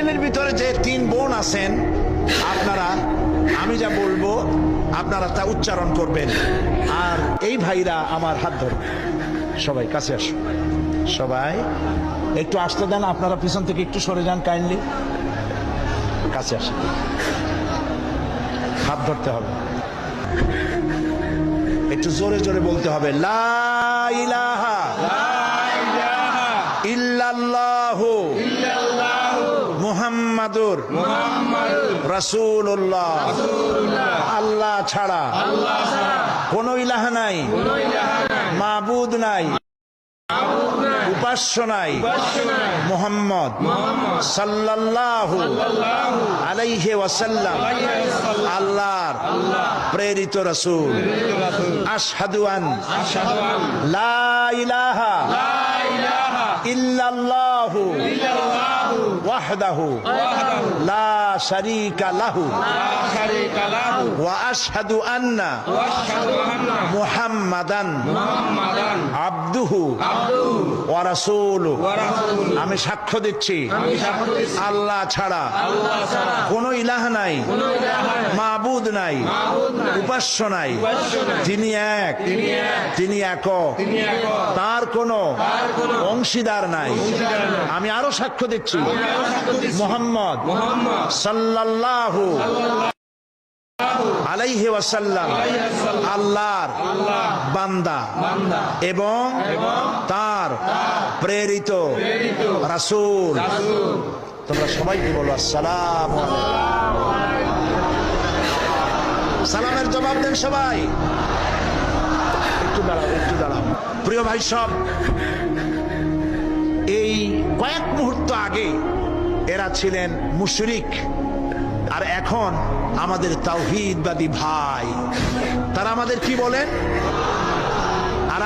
ফ্যামিলির ভিতরে যে 3 বোন আছেন, আপনারা আমি যা বলবো আপনারা তা উচ্চারণ করবেন। আর এই ভাইরা আমার হাত ধরবে। সবাই কাছে আসুন, সবাই একটু আসতে দেন। আপনারা পিছন থেকে একটু সরে যান কাইন্ডলি। কাছে আসুন, হাত ধরতে হবে, একটু জোরে জোরে বলতে হবে, লা ইলাহা ইল্লাল্লাহু মুহাম্মাদুর রাসূলুল্লাহ। আল্লাহ ছাড়া কোনো ইলাহা নাই, মাবুদ নাই, উপাস্য নাই, মুহাম্মদ সাল্লাল্লাহু আলাইহি ওয়াসাল্লাম আল্লাহর প্রেরিত রাসূল। আশহাদু আন লা ইলাহা ইল্লাল্লাহু ওয়াহদাহু লা শারীকা লাহু ওয়া আশহাদু আন্না মুহাম্মাদান আবদুহু ওয়া রাসূলুহু। আমি সাক্ষ্য দিচ্ছি আল্লাহ ছাড়া কোনো ইলাহা নাই, মাবুদ নাই, উপাস্য নাই। তিনি এক, তিনি একক, তার কোনো অংশীদার নাই। আমি আরো সাক্ষ্য দিচ্ছি মুহাম্মদ সাল্লাল্লাহু আলাইহি ওয়াসাল্লাম আল্লাহর বান্দা এবং তার প্রেরিত রাসূল। তোমরা সবাইকে বলো আসসালামু আলাইকুম। সালামের জবাব দেন সবাই। একটু দাঁড়াও, একটু দাঁড়াও। প্রিয় ভাই সব, এই কয়েক মুহূর্ত আগে এরা ছিলেন মুশরিক, আর এখন আমাদের তাওহীদবাদী ভাই। তারা আমাদের কি বলেন? আর